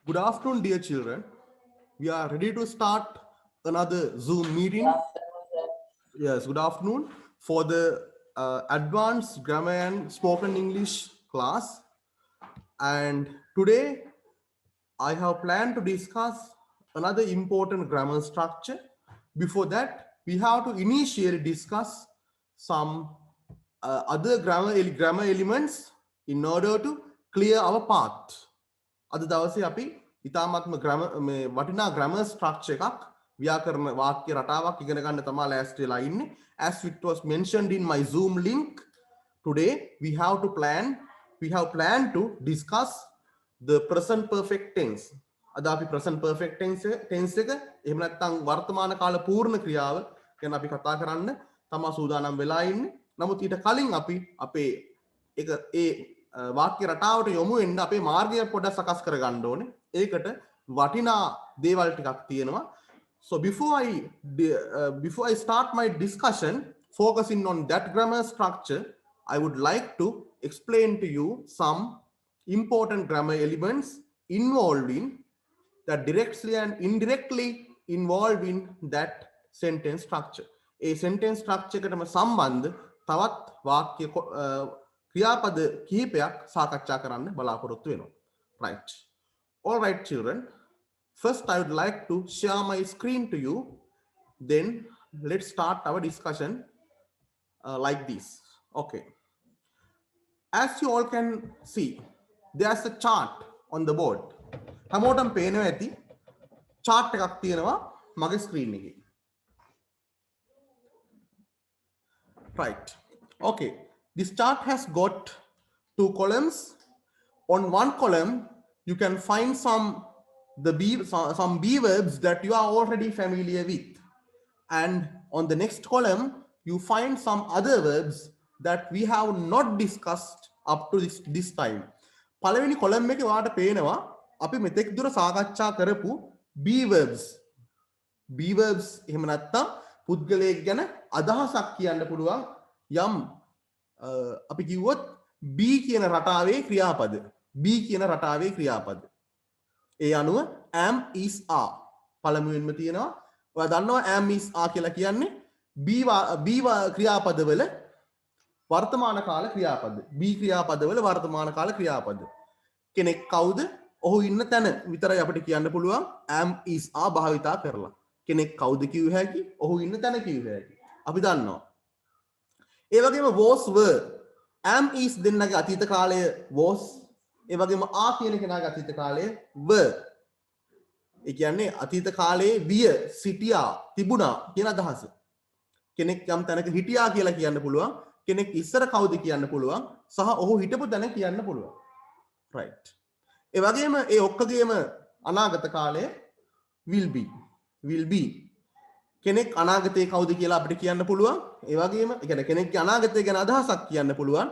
Good afternoon, dear children. We are ready to start another Zoom meeting. Yes, good afternoon for the advanced grammar and spoken English class. And today I have planned to discuss another important grammar structure. Before that, we have to initially discuss some other grammar elements in order to clear our path. අද දවසේ අපි ඉතාමත්ම වටිනා grammar structure එකක් ව්‍යාකරණ වාක්‍ය රටාවක් ඉගෙන ගන්න තමයි ලෑස්ති වෙලා ඉන්නේ. As it was mentioned in my Zoom link, today we have planned to discuss the present perfect tense. අද අපි present perfect tense එක එහෙම නැත්නම් වර්තමාන කාල පූර්ණ ක්‍රියාව ගැන අපි කතා කරන්න තමයි සූදානම් වෙලා ඉන්නේ. නමුත් ඊට කලින් අපි අපේ ඒ වාක්‍ය රටාවට යොමු වෙන්න අපේ මාර්ගය පොඩ්ඩක් සකස් කර ගන්න ඕනේ. ඒකට වටිනා දේවල් ටිකක් තියෙනවා. So before I start my discussion focusing on that grammar structure, I would like to explain to you some important grammar elements involving that directly and indirectly involved in that sentence structure. A sentence structure එකටම සම්බන්ධ තවත් වාක්‍ය ක්‍රියාපද කිහිපයක් සාකච්ඡා කරන්න බලාපොරොත්තු වෙනවා. Right. All right, children. First, I would like to share my screen to you. Then, let's start our discussion like this. Okay. As you all can see, there's a chart on the board. හැමෝටම පේනවා ඇති chart එකක් තියෙනවා මගේ screen එකේ. Right. Okay. This chart has got two columns. On one column, you can find some B verbs that you are already familiar with. And on the next column, you find some other verbs that we have not discussed up to this time. පළවෙනි column එකේ ඔයාලට පේනවා අපි මෙතෙක් දුර සාකච්ඡා කරපු B verbs. B verbs එහෙම නැත්නම් පුද්ගලයෙක් ගැන අදහසක් කියන්න පුළුවන් යම් අපි කිව්වොත් B කියන රටාවේ ක්‍රියාපද. B කියන රටාවේ ක්‍රියාපද. ඒ අනුව am is are පළමුවෙන්ම තියෙනවා. ඔයා දන්නවා am is are කියලා කියන්නේ B ක්‍රියාපදවල වර්තමාන කාල ක්‍රියාපද. B ක්‍රියාපදවල වර්තමාන කාල ක්‍රියාපද. කෙනෙක් කවුද? ඔහු ඉන්න තැන විතරයි අපිට කියන්න පුළුවන් am is are භාවිතා කරලා. කෙනෙක් කවුද කිව්ව හැකි? ඔහු ඉන්න තැන කිව්ව හැකි. අපි දන්නවා. ඒ වගේම was were am is දෙන්නගේ අතීත කාලය was ඒ වගේම are කියන කෙනාගේ අතීත කාලය were. ඒ කියන්නේ අතීත කාලයේ විය සිටියා තිබුණා කියන අදහස. කෙනෙක් යම් තැනක හිටියා කියලා කියන්න පුළුවන්. කෙනෙක් ඉස්සර කවුද කියන්න පුළුවන්. සහ ඔහු හිටපු තැන කියන්න පුළුවන්. right. ඒ වගේම ඒ ඔක්කොගේම අනාගත කාලය will be. කෙනෙක් අනාගතයේ කවුද කියලා අපිට කියන්න පුළුවන්. ඒ වගේම ඒ කියන්නේ කෙනෙක්ගේ අනාගතය ගැන අදහසක් කියන්න පුළුවන්.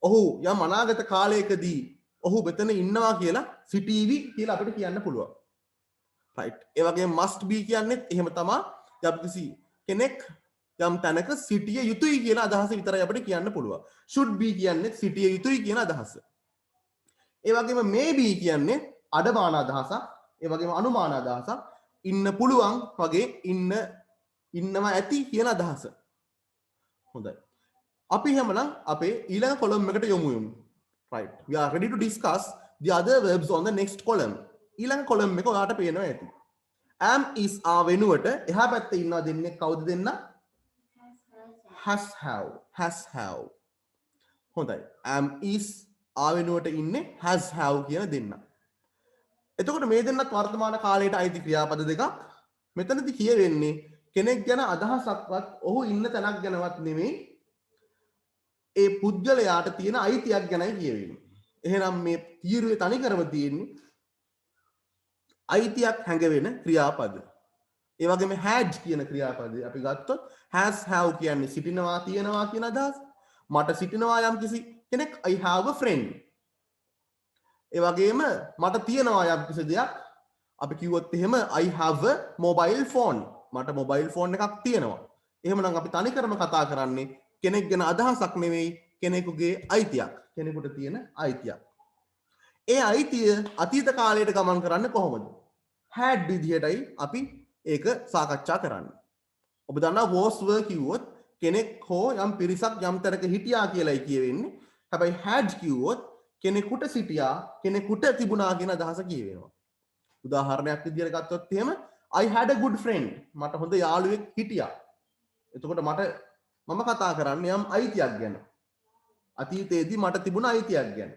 ඔහු යම් අනාගත කාලයකදී ඔහු මෙතන ඉන්නවා කියලා සිටීවි කියලා අපිට කියන්න පුළුවන්. right. ඒ වගේම must be කියන්නේත් එහෙම තමයි. යම්කිසි කෙනෙක් යම් තැනක සිටිය යුතුයි කියන අදහස විතරයි අපිට කියන්න පුළුවන්. should be කියන්නේ සිටිය යුතුයි කියන අදහස. ඒ වගේම may be කියන්නේ අඩමාන අදහසක්. ඒ වගේම අනුමාන අදහසක්. ඉන්න පුළුවන් වගේ ඉන්නවා ඇති කියන අදහස. හොඳයි. අපි හැමනම් අපේ ඊළඟ column එකට යමු. Right. We are ready to discuss the other verbs on the next column. ඊළඟ column එක ඔයාලට පේනවා ඇති. am is are වෙනුවට එහා පැත්තේ ඉන්නවා දෙන්නේ කවුද දෙන්න? has have. හොඳයි. am is are වෙනුවට ඉන්නේ has have කියන දෙන්න. එතකොට මේ දෙන්නත් වර්තමාන කාලයට අයිති ක්‍රියාපද දෙකක්. මෙතනදී කියවෙන්නේ කෙනෙක් ගැන අදහසක්වත් ඔහු ඉන්න තැනක් ගැනවත් නෙමෙයි. ඒ පුද්ගලයාට තියෙන අයිතියක් ගැනයි කියවෙන්නේ. එහෙනම් මේ තීරුවේ තනිකරම තියෙන්නේ අයිතියක් හැඟවෙන ක්‍රියාපද. ඒ වගේම had කියන ක්‍රියාපදේ අපි ගත්තොත් has have කියන්නේ සිටිනවා තියනවා කියන අදහස. මට සිටිනවා යම්කිසි කෙනෙක් I have a friend. ඒ වගේම මට තියෙනවා යම්කිසි දෙයක් අපි කිව්වොත් එහෙම I have a mobile phone. මට mobile phone එකක් තියෙනවා. එහෙමනම් අපි තනිකරම කතා කරන්නේ කෙනෙක් ගැන අදහසක් නෙවෙයි කෙනෙකුගේ අයිතියක්. කෙනෙකුට තියෙන අයිතියක්. ඒ අයිතිය අතීත කාලයට ගමන් කරන්න කොහොමද? had විදිහටයි අපි ඒක සාකච්ඡා කරන්නේ. ඔබ දන්නා was were කිව්වොත් කෙනෙක් හෝ යම් පිරිසක් යම් තැනක හිටියා කියලායි කියවෙන්නේ. හැබැයි had කිව්වොත් කෙනෙකුට සිටියා කෙනෙකුට තිබුණා කියන අදහස කියවෙනවා. උදාහරණයක් විදිහට ගත්තොත් එහෙම I had a good friend. මට හොඳ යාළුවෙක් හිටියා. එතකොට මම කතා කරන්නේ යම් අයිතියක් ගැන. අතීතයේදී මට තිබුණ අයිතියක් ගැන.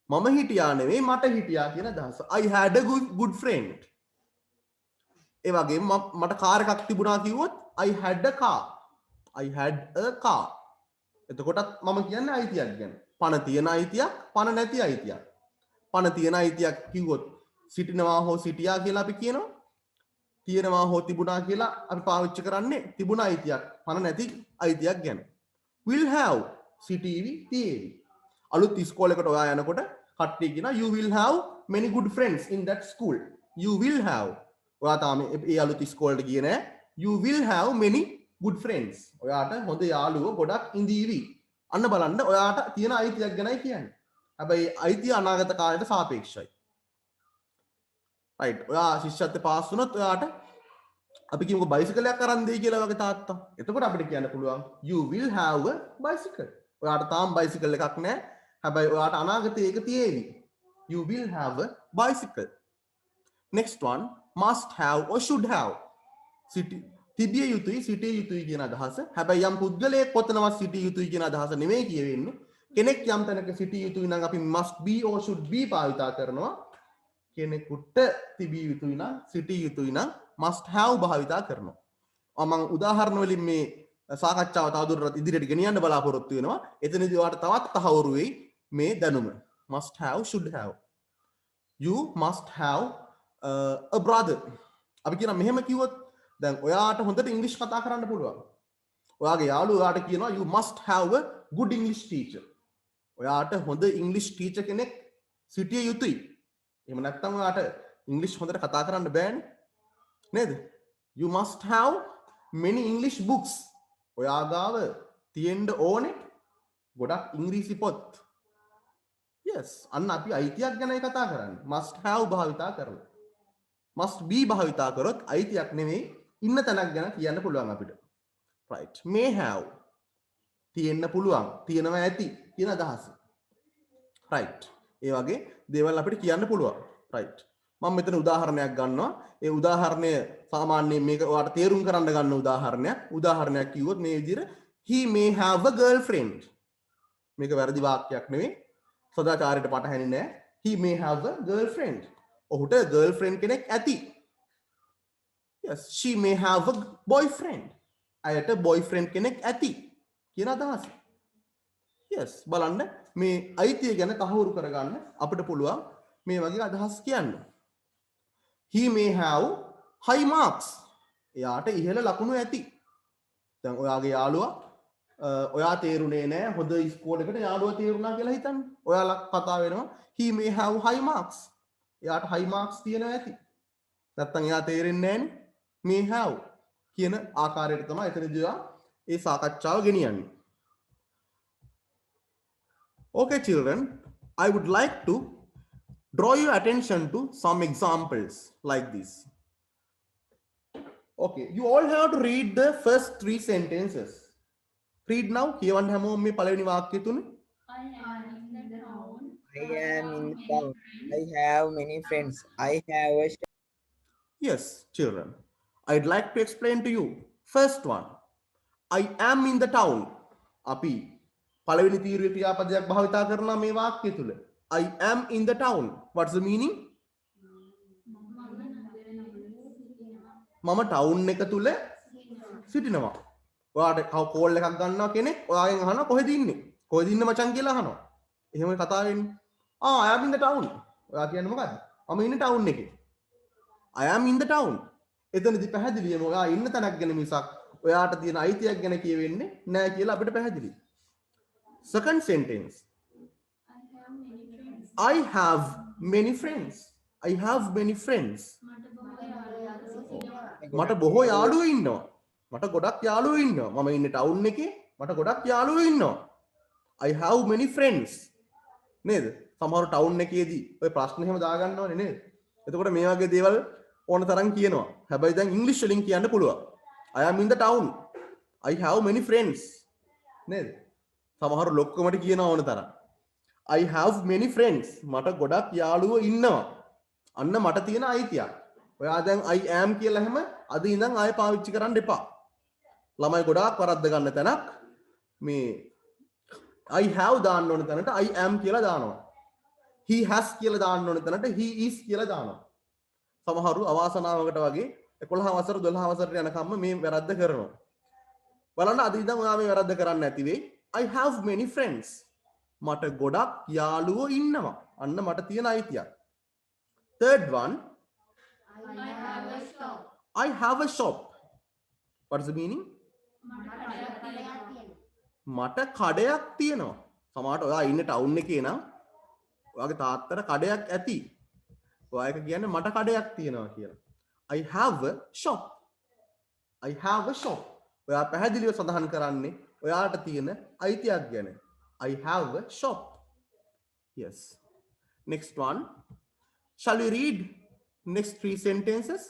මම හිටියා නෙවෙයි මට හිටියා කියන අදහස. I had a good friend. ඒ වගේම මට කාර් එකක් තිබුණා කිව්වොත් I had a car. I had a car. එතකොටත් මම කියන්නේ අයිතියක් ගැන. පණ තියෙන අයිතියක්, පණ නැති අයිතියක්. පණ තියෙන අයිතියක් කිව්වොත් සිටිනවා හෝ සිටියා කියලා අපි කියනවා. තියෙනවා හෝ තිබුණා කියලා අපි පාවිච්චි කරන්නේ තිබුණ අයිතියක්, පණ නැති අයිතියක් ගැන. will have සිටීවි තියේවි. අලුත් ඉස්කෝලේකට ඔයා යනකොට කට්ටිය කියනවා you will have many good friends in that school. You will have. ඔයා තාම ඒ අලුත් ඉස්කෝලේට ගියේ නෑ. You will have many good friends. ඔයාට හොඳ යාළුවෝ ගොඩක් ඉඳීවි. අන්න බලන්න ඔයාට තියෙන අයිතියක් ගැනයි කියන්නේ. හැබැයි අයිතිය අනාගත කාලයට සාපේක්ෂයි. right. ඔයා ශිෂ්‍යත්වයට පාස් වුණොත් ඔයාට අපි කියමුකෝ බයිසිකලයක් අරන් දෙයි කියලා වගේ තාත්තා. එතකොට අපිට කියන්න පුළුවන් you will have a bicycle. ඔයාට තාම බයිසිකල් එකක් නැහැ. හැබැයි ඔයාට අනාගතයේ ඒක තියෙවි. You will have a bicycle. Next one must have or should have. තිබිය යුතුයි සිටිය යුතුයි කියන අදහස. හැබැයි යම් පුද්ගලයෙක් කොතනවත් සිටිය යුතුයි කියන අදහස නෙමෙයි කියවෙන්නේ. කෙනෙක් යම් තැනක සිටිය යුතුයි නම් අපි must be or should be භාවිතා කරනවා. කෙනෙකුට තිබිය යුතුයි නම් සිටිය යුතුයි නම් must have භාවිතා කරනවා. මම උදාහරණ වලින් මේ සාකච්ඡාව තවදුරටත් ඉදිරියට ගෙනියන්න බලාපොරොත්තු වෙනවා. එතනදී ඔයාලට තවත් තහවුරු වෙයි මේ දැනුම. must have should have. You must have a brother. අපි කියන මෙහෙම කිව්වොත් දැන් ඔයාට හොඳට ඉංග්‍රීසි කතා කරන්න පුළුවන්. ඔයාගේ යාළුවා ඔයාට කියනවා you must have a good English teacher. ඔයාට හොඳ ඉංග්‍රීසි ටීචර් කෙනෙක් සිටිය යුතුයි. එහෙම නැත්නම් ඔයාට ඉංග්‍රීසි හොඳට කතා කරන්න බෑනේ. නේද? You must have many English books. ඔයා ගාව තියෙන්න ඕනේ ගොඩක් ඉංග්‍රීසි පොත්. yes. අන්න අපි අයිතියක් ගැනයි කතා කරන්නේ. must have භාවිතා කරලා. must be භාවිතා කරොත් අයිතියක් නෙමෙයි ඉන්න තැනක් ගැන කියන්න පුළුවන් අපිට. right. may have තියෙන්න පුළුවන්, තියෙනවා ඇති කියන අදහස. right. ඒ වගේ දේවල් අපිට කියන්න පුළුවන්. right. මම මෙතන උදාහරණයක් ගන්නවා. ඒ උදාහරණය සාමාන්‍යයෙන් මේක ඔයාලට තේරුම් කරන්න ගන්න උදාහරණයක්. උදාහරණයක් කිව්වොත් මේ විදිහට he may have a girlfriend. මේක වැරදි වාක්‍යයක් නෙවෙයි. සදාචාරයට පටහැනි නෑ. he may have a girlfriend. ඔහුට girlfriend කෙනෙක් ඇති. yes. she may have a boyfriend. අයට boyfriend කෙනෙක් ඇති කියන අදහස. yes. බලන්න මේ අයිතිය ගැන තහවුරු කරගන්න අපිට පුළුවන් මේ වගේ අදහස් කියන්න. he may have high marks. එයාට ඉහළ ලකුණු ඇති. දැන් ඔයාගේ යාළුවා ඔයා තේරුනේ නෑ හොඳ ඉස්කෝලේකට යාළුවා තේරුණා කියලා හිතන්න. ඔයාලා කතා වෙනවා he may have high marks. එයාට high marks තියෙනවා ඇති. නැත්තම් එයා තේරෙන්නේ නෑනේ. may have කියන ආකාරයට තමයි එතනදී ඒ සාකච්ඡාව ගෙනියන්නේ. Okay children, I would like to draw your attention to some examples like this. Okay, you all have to read the first 3 sentences. Read now. කියවන්න හැමෝම මේ පළවෙනි වාක්‍යය තුන. I am in the town. I have many friends. I have a Yes, children. I'd like to explain to you. First one. I am in the town. අපි පළවෙනි තීරුවේ ක්‍රියාපදයක් භාවිතා කරනවා මේ වාක්‍යය තුල. I am in the town. What's the meaning? මම town එක තුල සිටිනවා. ඔයාට කෝල් එකක් ගන්නවා කෙනෙක් ඔයාගෙන් අහනවා කොහෙද ඉන්නේ? කොහෙද ඉන්නේ මචං කියලා අහනවා. එහෙම කතා වෙන්නේ. I am in the town. ඔයා කියන්නේ මොකද්ද? මම ඉන්නේ ටවුන් එකේ. I am in the town. එතනදී පැහැදිලිවම ඔයා ඉන්න තැනක් ගැන මිසක් ඔයාට තියෙන අයිතියක් ගැන කියවෙන්නේ නැහැ කියලා අපිට පැහැදිලි. Second sentence. I have many friends. I have many friends. මට බොහෝ යාළුවෝ ඉන්නවා. මට ගොඩක් යාළුවෝ ඉන්නවා. මම ඉන්නේ ටවුන් එකේ. මට ගොඩක් යාළුවෝ ඉන්නවා. I have many friends. නේද? සමහර ටවුන් එකේදී ඔය ප්‍රශ්න එහෙම දාගන්නවනේ නේද? එතකොට මේ වගේ දේවල් ඕන තරම් කියනවා. හැබැයි දැන් ඉංග්‍රීසි වලින් කියන්න පුළුවන්. I am in the town. I have many friends. නේද? සමහර ලොක්කමට කියනවා ඕන තරම්. I have many friends. මට ගොඩක් යාළුවෝ ඉන්නවා. අන්න මට තියෙන අයිතියක්. ඔයා දැන් I am කියලා හැම අද ඉඳන් ආයෙ පාවිච්චි කරන්න එපා. ළමයි ගොඩාක් වරද්ද ගන්න තැනක් මේ I have දාන්න ඕන තැනට I am කියලා දානවා. He has කියලා දාන්න ඕන තැනට he is කියලා දානවා. සමහරු අවාසනාවකට වගේ 11 වසර 12 වසරට යනකම්ම මේ වැරද්ද කරනවා. බලන්න අද ඉඳන් ඔයා මේ වැරද්ද කරන්නේ නැති වෙයි. I have many friends. මට ගොඩක් යාළුවෝ ඉන්නවා. අන්න මට තියෙන අයිතියක්. Third one, I have a shop. I have a shop. What is the meaning? මට කඩයක් තියෙනවා. සමහරට ඔයා ඉන්නේ ටවුන් එකේ නම් ඔයාගේ තාත්තට කඩයක් ඇති. ඔයා එක කියන්නේ මට කඩයක් තියෙනවා කියලා. I have a shop. I have a shop. ඔයා පැහැදිලිව සඳහන් කරන්නේ ඔයාට තියෙන අයිතියක් ගැන. I have a shop. Yes. Next one. Shall we read next 3 sentences?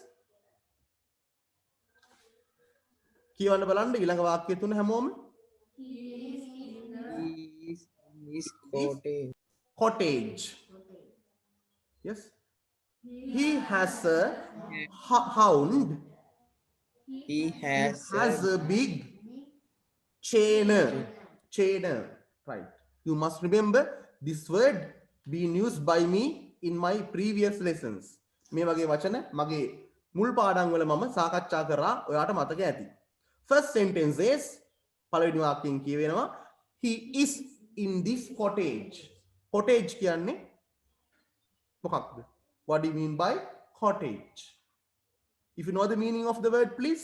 කියවන්න බලන්න ඊළඟ වාක්‍ය තුන හැමෝම. He is in the He is in his cottage. Cottage. Yes. He has a hound. He has Has a big chainer. Chainer. Right. You must remember this word being used by me in my previous lessons. මේ වගේ වචන මගේ මුල් පාඩම් වල මම සාකච්ඡා කරා ඔයාට මතක ඇති. First sentence is පළවෙනි වාක්‍යයෙන් කියවෙනවා he is in this cottage. Cottage කියන්නේ මොකක්ද? What do you mean by cottage? If you know the meaning of the word, please.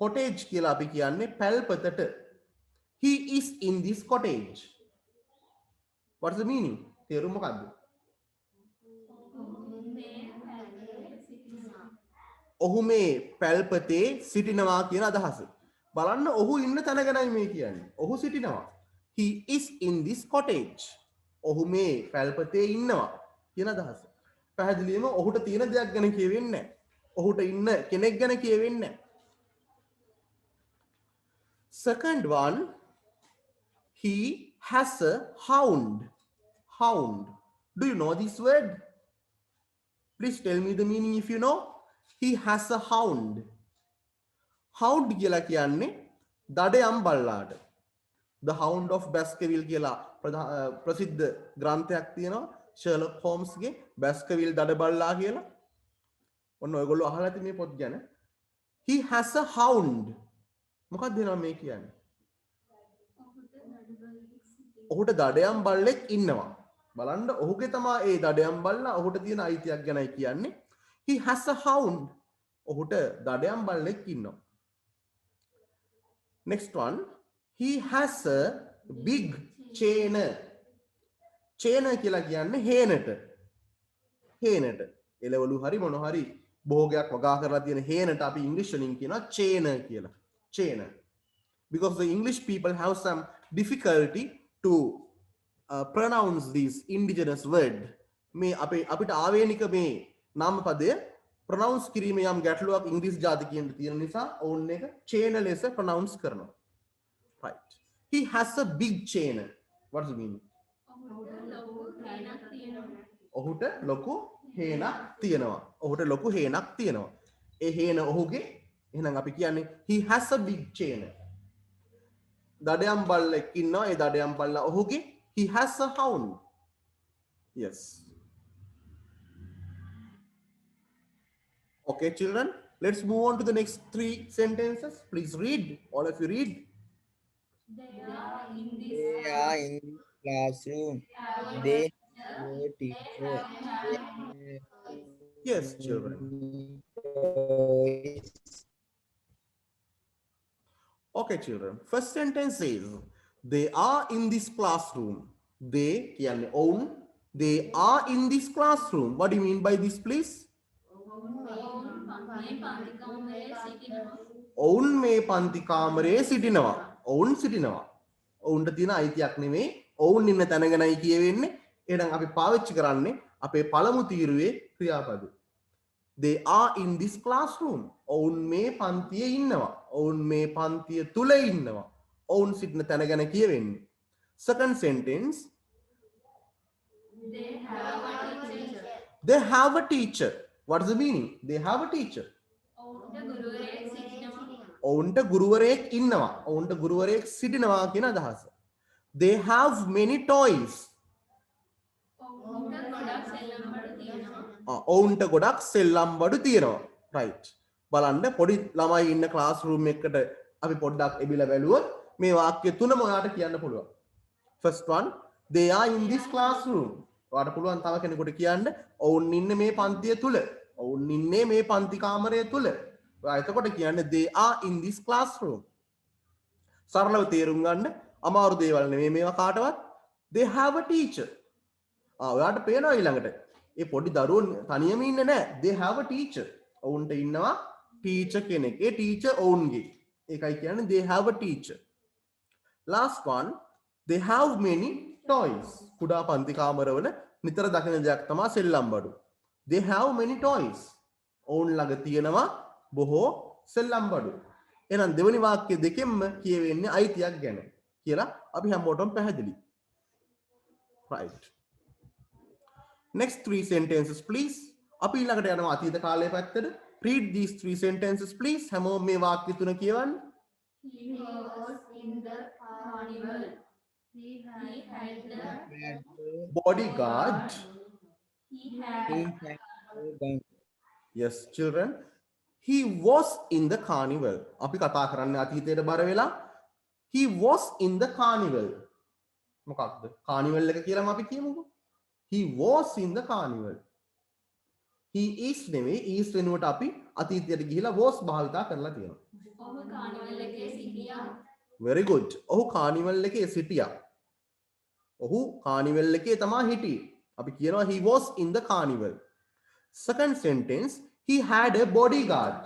Cottage කියලා අපි කියන්නේ පැල්පතට. He is in this cottage. What's the meaning? තේරුම මොකක්ද? ඔහු මේ පැල්පතේ සිටිනවා කියන අදහස. බලන්න ඔහු ඉන්න තැන ගැනයි මේ කියන්නේ. ඔහු සිටිනවා. He is in this cottage. ඔහු මේ පැල්පතේ ඉන්නවා කියන අදහස. පැහැදිලිවම ඔහුට තියෙන දෙයක් ගැන කියවෙන්නේ නැහැ. ඔහුට ඉන්න කෙනෙක් ගැන කියවෙන්නේ නැහැ. Second one, he has a hound. Hound. Do you know this word? Please tell me the meaning if you know. He has a hound. Hound කියලා කියන්නේ දඩයම් බල්ලාට. The Hound of Baskerville කියලා ප්‍රසිද්ධ ග්‍රන්ථයක් තියෙනවා. Sherlock Holmes ගේ Baskerville දඩ බල්ලා කියලා. ඔන්න ඔයගොල්ලෝ අහලා ඇති මේ පොත් ගැන. He has a hound. මොකක්ද වෙනවා මේ කියන්නේ? ඔහුට දඩයම් බල්ලෙක් ඉන්නවා. බලන්න ඔහුගේ තමයි ඒ දඩයම් බල්ලා ඔහුට තියෙන අයිතියක් ගැනයි කියන්නේ. He has a hound. ඔහුට දඩයම් බල්ලෙක් ඉන්නවා. Next one. He has a big chainer. Chainer කියලා කියන්නේ හේනට. හේනට. එළවලු හරි මොන හරි භෝගයක් වගා කරලා තියෙන හේනට අපි ඉංග්‍රීසි වලින් කියනවා chainer කියලා. Chainer. Because the English people have some difficulty to pronounce this indigenous word. මේ අපිට ආවේනික මේ නාමපදය pronounce කිරීමේ යම් ගැටලුවක් ඉංග්‍රීසි ජාතිකයන්ට තියෙන නිසා ඕන් එක chainer ලෙස pronounce කරනවා. Right. He has a big chainer. What does it mean? ඔහුට ලොකු හේනක් තියෙනවා. ඔහුට ලොකු හේනක් තියෙනවා. ඒ හේන ඔහුගේ එහෙනම් අපි කියන්නේ he has a big chainer. දඩයම් බල්ලෙක් ඉන්නවා. ඒ දඩයම් බල්ලා ඔහුගේ he has a hound. Yes. Okay, children, let's move on to the next 3 sentences. Please read. All of you read. They are in this They are in the classroom. They have a teacher. Yes, children. Toys. Okay, children. First sentence says, they are in this classroom. They, කියන්නේ own. They are in this classroom. What do you mean by this, please? ඔවුන් මේ පන්ති කාමරයේ සිටිනවා. ඔවුන් සිටිනවා. ඔවුන්ට තියෙන අයිතියක් නෙමෙයි. ඔවුන් ඉන්න තැන ගැනයි කියවෙන්නේ. එහෙනම් අපි පාවිච්චි කරන්නේ අපේ පළමු තීරුවේ ක්‍රියාපද. They are in this classroom. ඔවුන් මේ පන්තියේ ඉන්නවා. ඔවුන් මේ පන්තිය තුල ඉන්නවා. ඔවුන් සිටින තැන ගැන කියවෙන්නේ. Second sentence, They have a teacher. they have a teacher. What is the meaning? They have a teacher. ඔවුන්ට ගුරුවරයෙක් සිටිනවා. ඔවුන්ට ගුරුවරයෙක් ඉන්නවා. ඔවුන්ට ගුරුවරයෙක් සිටිනවා කියන අදහස. They have many toys. ඔවුන්ට ගොඩක් සෙල්ලම් බඩු තියෙනවා. ඔවුන්ට ගොඩක් සෙල්ලම් බඩු තියෙනවා. right. බලන්න පොඩි ළමයි ඉන්න ක්ලාස් රූම් එකකට අපි පොඩ්ඩක් එබිලා බැලුවොත් මේ වාක්‍ය තුනම ඔයාට කියන්න පුළුවන්. first one, they are in this classroom. ඔයාට පුළුවන් තව කෙනෙකුට කියන්න ඔවුන් ඉන්නේ මේ පන්තිය තුල. ඔවුන් ඉන්නේ මේ පන්ති කාමරය තුල. ඔයා එතකොට කියන්නේ they are in this classroom. සරලව තේරුම් ගන්න අමාරු දේවල් නෙමෙයි මේවා කාටවත්. they have a teacher. ඔයාට පේනවා ඊළඟට ඒ පොඩි දරුවෝ තනියම ඉන්නේ නැහැ. they have a teacher. ඔවුන්ට ඉන්නවා ටීචර් කෙනෙක්. ඒ ටීචර් ඔවුන්ගේ. ඒකයි කියන්නේ they have a teacher. last one, they have many toys. කුඩා පන්ති කාමරවල නිතර දකින දෙයක් තමයි සෙල්ලම් බඩු. they have many toys. ඔවුන් ළඟ තියෙනවා බොහෝ සෙල්ලම් බඩු. එහෙනම් දෙවෙනි වාක්‍ය දෙකෙන්ම කියවෙන්නේ අයිතියක් ගැන කියලා අපි හැමෝටම පැහැදිලි. right. next three sentences please. අපි ඊළඟට යනවා අතීත කාලයේ පැත්තට. read these three sentences please. හැමෝම මේ වාක්‍ය තුන කියවන්න. He was in the carnival. He had the bodyguard. he had yes children, he was in the carnival. අපි කතා කරන්නේ අතීතයට බර වෙලා. he was in the carnival. මොකක්ද carnival එක කියලාම අපි කියමුකෝ. he was in the carnival. he is නෙවෙයි is වෙනුවට අපි අතීතයට ගිහිලා was භාවිතා කරලා තියෙනවා. ඔහු කානිවල් එකේ සිටියා. very good. ඔහු carnival එකේ සිටියා. ඔහු carnival එකේ තමයි හිටියේ. අපි කියනවා he was in the carnival. second sentence, he had a bodyguard.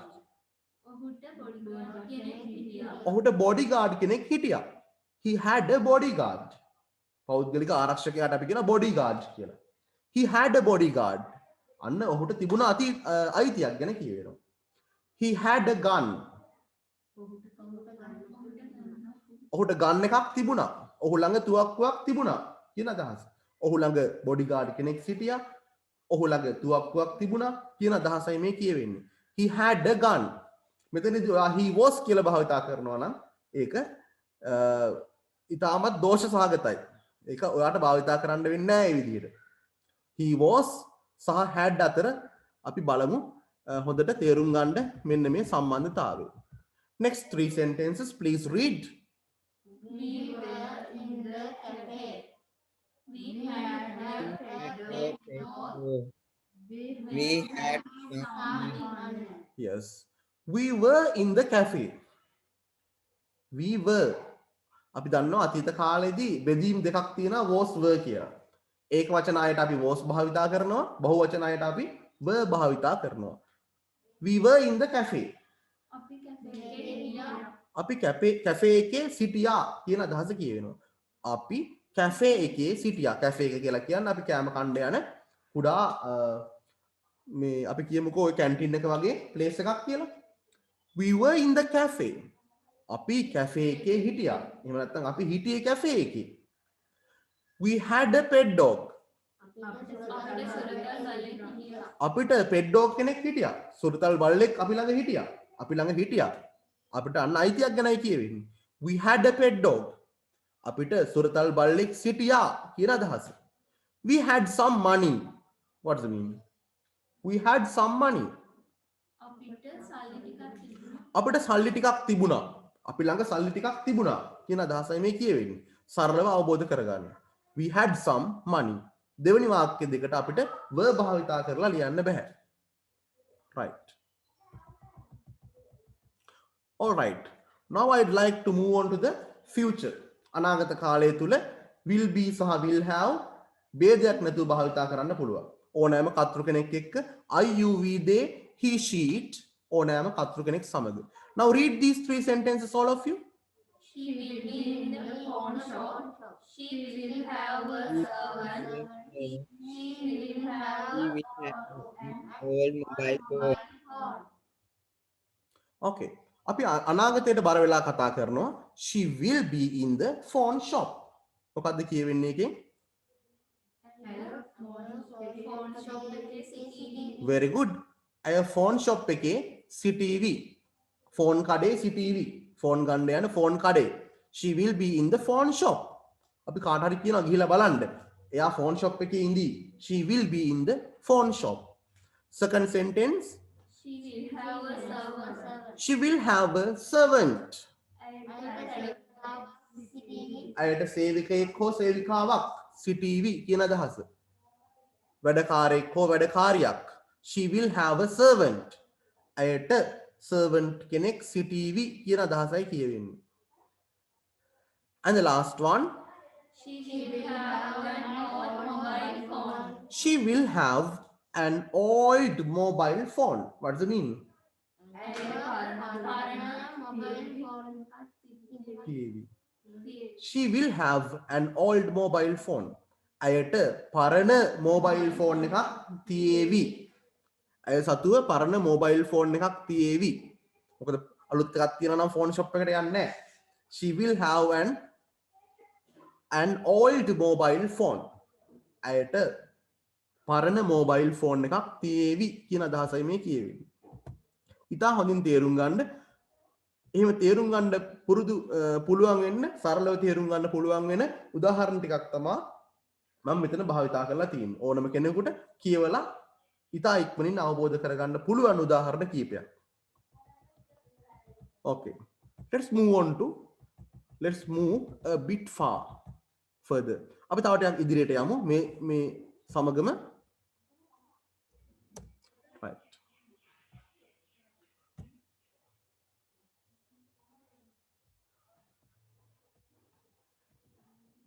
ඔහුට bodyguard කෙනෙක් හිටියා. he had a bodyguard. පෞද්ගලික ආරක්ෂකයාට අපි කියන bodyguard කියලා. he had a bodyguard. අන්න ඔහුට තිබුණ අයිතියක් ගැන කියවෙනවා. he had a gun. ඔහුට ගන් එකක් තිබුණා. ඔහු ළඟ තුවක්කුවක් තිබුණා කියන අදහස. ඔහු ළඟ bodyguard කෙනෙක් සිටියා. ඔහු ළඟ තුවක්කුවක් තිබුණා කියන අදහසයි මේ කියවෙන්නේ. he had a gun. මෙතනදී ඔයා he was කියලා භාවිතා කරනවා නම් ඒක ඊටමත් දෝෂ සහගතයි. ඒක ඔයාට භාවිතා කරන්න වෙන්නේ නැහැ මේ විදිහට. he was සහ had අතර අපි බලමු හොඳට තේරුම් ගන්න මෙන්න මේ සම්බන්ධතාවය. next three sentences please read. We were in the cafe. We had a pet dog. We had yes, we were in the cafe. we were අපි දන්නවා අතීත කාලේදී බෙදීම් දෙකක් තියෙනවා was were කියලා. ඒක වචන ආයත අපි was භාවිතා කරනවා, බහු වචන ආයත අපි were භාවිතා කරනවා. we were in the cafe. අපි කැෆේ එකේ සිටියා කියන අදහස කියවෙනවා. අපි කැෆේ එකේ සිටියා. කැෆේ එක කියලා කියන්නේ අපි කෑම කන්න යන කුඩා මේ අපි කියමුකෝ ඔය කැන්ටින් එක වගේ ප්ලේස් එකක් කියලා. we were in the cafe. අපි කැෆේ එකේ හිටියා. එහෙම නැත්නම් අපි හිටියේ කැෆේ එකේ. we had a pet dog. අපිට pet dog කෙනෙක් හිටියා. සුරතල් බල්ලෙක් අපි ළඟ හිටියා. අපි ළඟ හිටියා. අපිට අන්න අයිතියක් ගැනයි කියවෙන්නේ. we had a pet dog. අපිට සුරතල් බල්ලෙක් සිටියා කියන අදහස. we had some money. what's the meaning? we had some money. අපිට සල්ලි ටිකක් තිබුණා. අපි ළඟ සල්ලි ටිකක් තිබුණා කියන අදහසයි මේ කියවෙන්නේ. සරලව අවබෝධ කරගන්න. we had some money. දෙවෙනි වාක්‍ය දෙකට අපිට were භාවිතා කරලා ලියන්න බෑ. right. all right. now I'd like to move on to the future. අනාගත කාලය තුල will be සහ will have ભેදයක් නැතුව භාවිතා කරන්න පුළුවන්. ඕනෑම කතෘ කෙනෙක් එක්ක I you we they he she it ඕනෑම කතෘ කෙනෙක් සමග. now read these three sentences all of you. She will be in the pawn shop. She will have a He servant. will have She will have he will have an old mobile phone. Okay. අපි අනාගතයට බර වෙලා කතා කරනවා. She will be in the phone shop. මොකද්ද කියවෙන්නේ එකෙන්? phone shop එකේ සිටීවි. Very good. අය phone shop එකේ සිටීවි. phone කඩේ සිටීවි. phone ගන්න යන phone කඩේ. She will be in the phone shop. අපි කාට හරි කියනවා ගිහිල්ලා බලන්න. එයා phone shop එකේ ඉඳී. She will be in the phone shop. Second sentence. She will have a servant. She will have a servant. අයට සේවිකයෙක් හෝ සේවිකාවක් සිටීවි කියන අදහස. වැඩකාරයෙක් හෝ වැඩකාරියක්. She will have a servant. අයට servant කෙනෙක් සිටීවි කියන අදහසයි කියවෙන්නේ. And the last one. She will have an old mobile phone. She will have an old mobile phone. What does it mean? She will have an old mobile phone. අයට පරණ mobile phone එකක් තියේවි. අය සතුව පරණ mobile phone එකක් තියේවි. මොකද අලුත් එකක් තියෙනවා නම් phone shop එකට යන්නේ නැහැ. She will have an old mobile phone. අයට පරණ mobile phone එකක් තියේවි කියන අදහසයි මේ කියවෙන්නේ. ඉතා හොඳින් තේරුම් ගන්න. එහෙම තේරුම් ගන්න පුළුවන් වෙන්න සරලව තේරුම් ගන්න පුළුවන් වෙන උදාහරණ ටිකක් තමයි මම මෙතන භාවිතා කරලා තියෙන්නේ. ඕනම කෙනෙකුට කියවලා ඉතා ඉක්මනින් අවබෝධ කරගන්න පුළුවන් උදාහරණ කීපයක්. Okay. Let's move a bit far further. අපි තව ටිකක් ඉදිරියට යමු මේ සමගම. Right.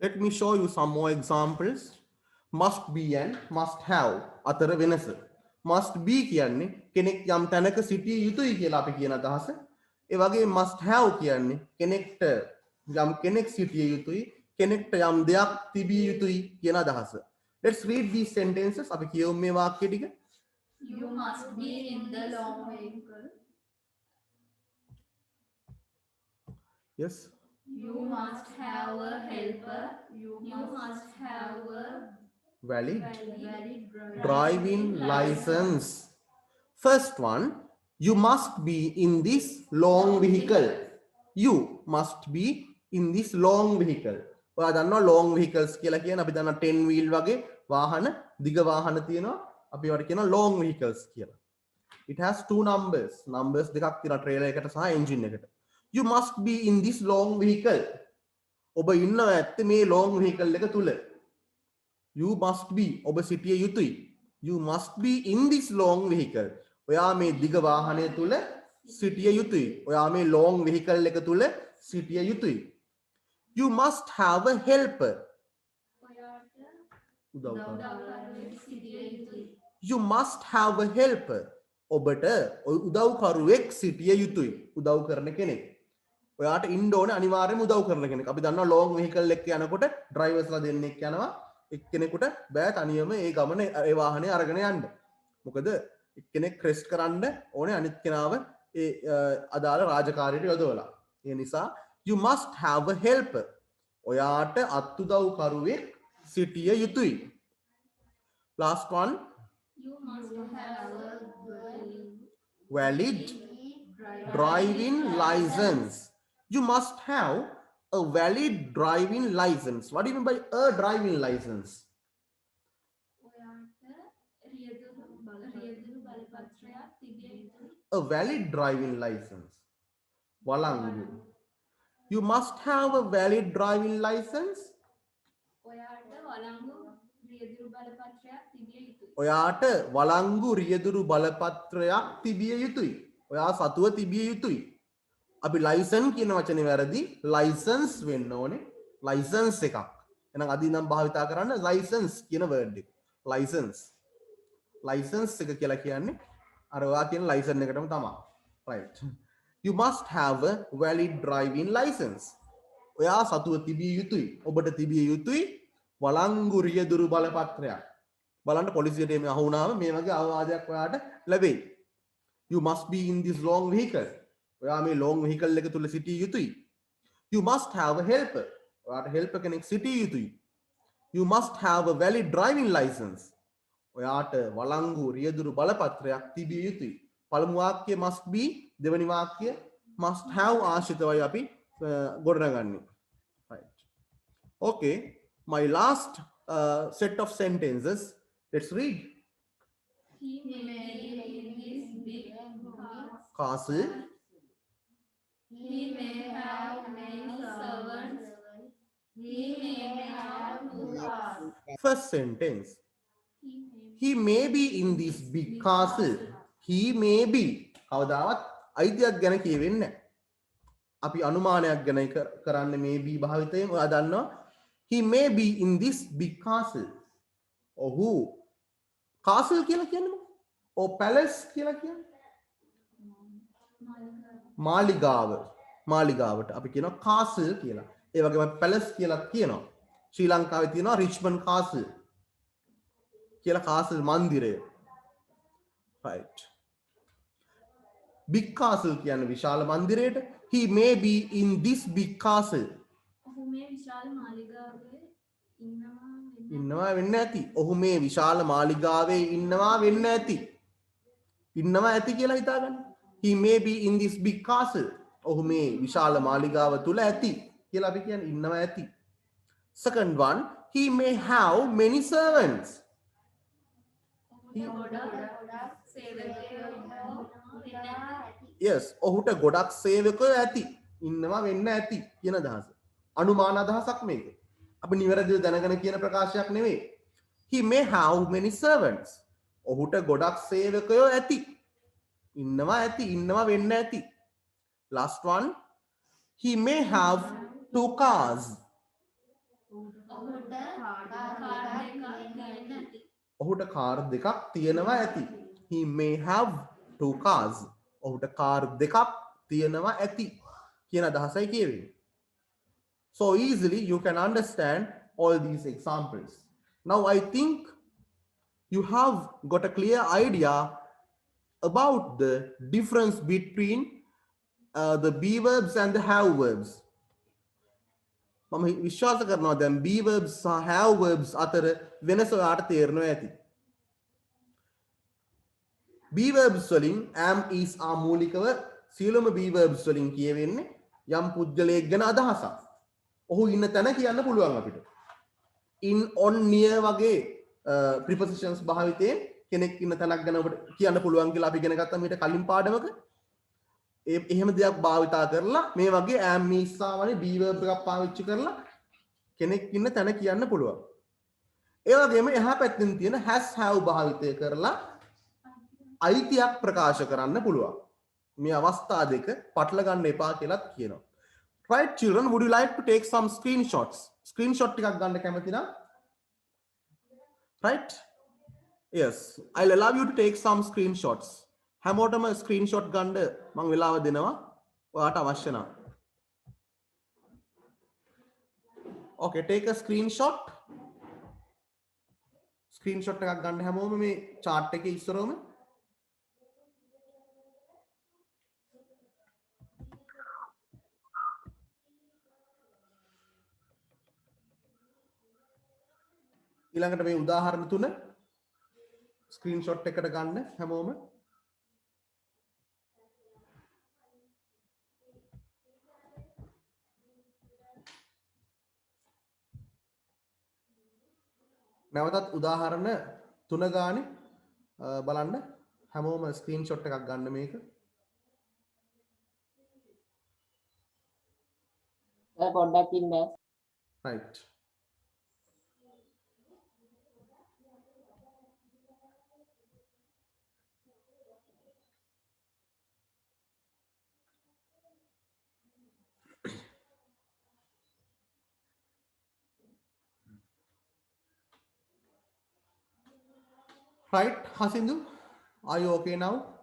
Let me show you some more examples. Must be and must have අතර වෙනස. Must be කියන්නේ කෙනෙක් යම් තැනක සිටිය යුතුයි කියලා අපි කියන අදහස. ඒ වගේ must have කියන්නේ කෙනෙක්ට යම් කෙනෙක් සිටිය යුතුයි, කෙනෙක්ට යම් දෙයක් තිබිය යුතුයි කියන අදහස. Let's read these sentences. අපි කියමු මේ වාක්‍ය ටික. You must be in the long vehicle. Yes. You must have a helper. You must have a Valid valid driving license. First one, you must be in this long vehicle. You must be in this long vehicle. ඔයා දන්නවා long vehicles කියලා කියන අපි දන්නවා 10 wheel වගේ වාහන දිග වාහන තියෙනවා. අපි ඒවට කියනවා long vehicles කියලා. It has two numbers. Numbers දෙකක් තියෙනවා trailer එකට සහ engine එකට. You must be in this long vehicle. ඔබ ඉන්නවා ඇත්තේ මේ long vehicle එක තුල. You must be ඔබ සිටිය යුතුයි. You must be in this long vehicle. ඔයා මේ දිග වාහනය තුල සිටිය යුතුයි. ඔයා මේ long vehicle එක තුල සිටිය යුතුයි. You must have a helper. උදව් කරන්න. You must have a helper. ඔබට උදව්කරුවෙක් සිටිය යුතුයි. උදව් කරන කෙනෙක්. ඔයාට ඉන්න ඕනේ අනිවාර්යයෙන්ම උදව් කරන කෙනෙක්. අපි දන්නවා long vehicle එකක යනකොට drivers ලා දෙන්නෙක් යනවා. එක්කෙනෙකුට බෑ තනියම ඒ ගමන ඒ වාහනේ අරගෙන යන්න. මොකද එක්කෙනෙක් ක්‍රෙස්ට් කරන්න ඕනේ අනිත් කෙනාව ඒ අදාළ රාජකාරියට යොදවලා. ඒ නිසා you must have a helper. ඔයාට අත්උදව්කරුවෙක් සිටිය යුතුයි. Last one. You must have a Valid driving license. You must have a valid driving license. What do you mean by a driving license? A valid driving license. Walangu. You must have a valid driving license. ඔයාට වලංගු රියදුරු බලපත්‍රයක් තිබිය යුතුයි. ඔයා සතුව තිබිය යුතුයි. අපි licence කියන වචනේ වැරදි. ලයිසන්ස් වෙන්න ඕනේ. ලයිසන්ස් එකක්. එහෙනම් අද ඉඳන් භාවිතා කරන්න ලයිසන්ස් කියන වර්ඩ් එක. ලයිසන්ස්. ලයිසන්ස් එක කියලා කියන්නේ අර ඔයා කියන ලයිසන් එකටම තමයි. Right. You must have a valid driving license. ඔයා සතුව තිබිය යුතුයි. ඔබට තිබිය යුතුයි වළංගු රියදුරු බලපත්‍රයක්. බලන්න පොලිසියට මේ අහු වුණාම මේ වගේ අවවාදයක් ඔයාට ලැබෙයි. You must be in this long vehicle. ඔයා මේ long vehicle එක තුල සිටිය යුතුයි. You must have a helper. ඔයාට helper කෙනෙක් සිටිය යුතුයි. You must have a valid driving license. ඔයාට වළංගු රියදුරු බලපත්‍රයක් තිබිය යුතුයි. පළමු වාක්‍යය must be, දෙවෙනි වාක්‍යය must have ආශ්‍රිතවයි අපි ගොඩනගන්නේ. Right. Okay, my last set of sentences. Let's read. He may live in this big Castle. He may have many servants. He may have 2 cars. First sentence. He He may be in this big castle. He may be. කවදාවත් අයිතියක් ගැන කියවෙන්නේ නැහැ. අපි අනුමානයක් ගැන කරන්නේ may be භාවිතයෙන්. ඔයා දන්නවා he may be in this big castle. ඔහු castle කියලා කියන්නේ මොකක්ද? ඔ palace කියලා කියන්නේ මාලිගාව. මාලිගාවට අපි කියනවා castle කියලා. ඒ වගේම palace කියලාත් කියනවා. ශ්‍රී ලංකාවේ තියෙනවා Richmond castle කියලා castle මන්දිරය. right. big castle කියන්නේ විශාල මන්දිරයට. he may be in this big castle. ඔහු මේ විශාල මාලිගාවේ ඉන්නවා වෙන්න ඇති. ඔහු මේ විශාල මාලිගාවේ ඉන්නවා වෙන්න ඇති. ඉන්නවා ඇති කියලා හිතාගන්න. he may be in this big castle. ඔහු මේ විශාල මාලිගාව තුල ඇති කියලා අපි කියන්නේ ඉන්නවා ඇති. second one, he may have many servants. yes, ඔහුට ගොඩක් සේවකයෝ ඇති. ඉන්නවා වෙන්න ඇති කියන අදහස. අනුමාන අදහසක් මේක. අපි නිවැරදිව දැනගෙන කියන ප්‍රකාශයක් නෙවෙයි. he may have many servants. ඔහුට ගොඩක් සේවකයෝ ඇති. ඉන්නවා ඇති. ඉන්නවා වෙන්න ඇති. last one, he may have 2 cars. ඔහුට කාර් දෙකක් තියෙනවා ඇති. he may have 2 cars. ඔහුට කාර් දෙකක් තියෙනවා ඇති කියන අදහසයි කියවෙන්නේ. So easily you can understand all these examples. Now I think you have got a clear idea about the difference between the be verbs and the have verbs. මම විශ්වාස කරනවා දැන් be verbs සහ have verbs අතර වෙනස ඔයාලට තේරෙනවා ඇති. be verbs වලින් am is are මූලිකව සියලුම be verbs වලින් කියවෙන්නේ යම් පුද්ගලයෙක් ගැන අදහසක්. ඔහු ඉන්න තැන කියන්න පුළුවන් අපිට. in, on, near වගේ prepositions භාවිතයෙන් කෙනෙක් ඉන්න තැනක් ගැන ඔබට කියන්න පුළුවන් කියලා අපි ඉගෙන ගත්තා මීට කලින් පාඩමක. එහෙම දෙයක් භාවිතා කරලා මේ වගේ am is ආවනේ be verb එකක් පාවිච්චි කරලා කෙනෙක් ඉන්න තැන කියන්න පුළුවන්. ඒ වගේම එහා පැත්තෙන් තියෙන has have භාවිතය කරලා අයිතියක් ප්‍රකාශ කරන්න පුළුවන්. මේ අවස්ථා දෙක පටල ගන්න එපා කියලාත් කියනවා. Right children, would you like to take some screenshots? Screenshot ටිකක් ගන්න කැමති නම්? Right? Yes, I'll allow you to take some screenshots. හැමෝටම screenshot ගන්න මම වෙලාව දෙනවා. ඔයාට අවශ්‍ය නම්. Okay, take a screenshot. Screenshot එකක් ගන්න හැමෝම මේ chart එකේ ඉස්සරවම. ඊළඟට මේ උදාහරණ තුන ස්ක්‍රීන්ෂොට් එකට ගන්න හැමෝම. නැවතත් උදාහරණ තුන ගානේ බලන්න හැමෝම ස්ක්‍රීන්ෂොට් එකක් ගන්න මේක. පොඩ්ඩක් ඉන්න. right. Right, Hasindu, are you okay now?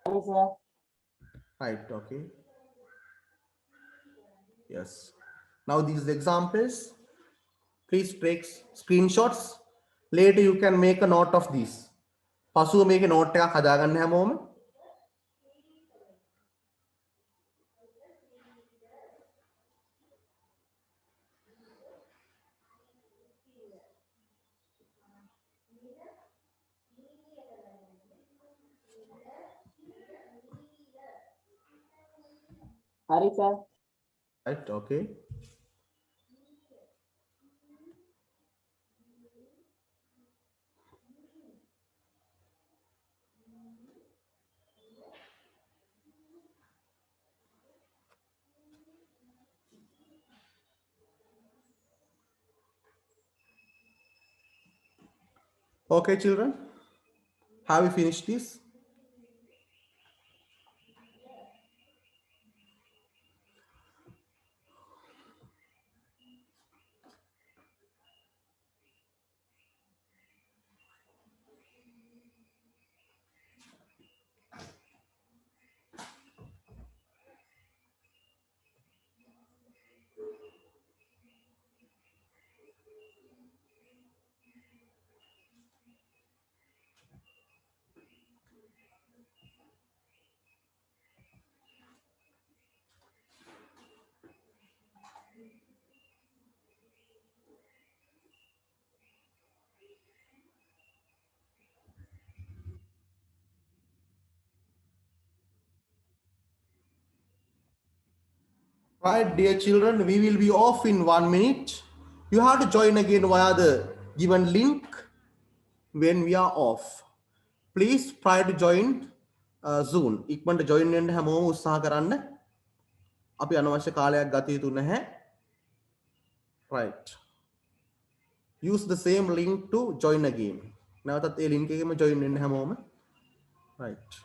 Yes, sir. Right, okay. Yes. Now these examples, please take screenshots. Later you can make a note of these. පසුව මේක note එකක් හදාගන්න හැමෝම. Hari sir. Right, okay. Okay, children, have you finished this? Right, dear children, we will be off in 1 minute. You have to join again via the given link when we are off. Please try to join Zoom. ඉක්මනට join වෙන්න හැමෝම උත්සාහ කරන්න. අපි අනවශ්‍ය කාලයක් ගත යුතු නැහැ. Right. Use the same link to join again. නැවතත් ඒ link එකෙම join වෙන්න හැමෝම. Right.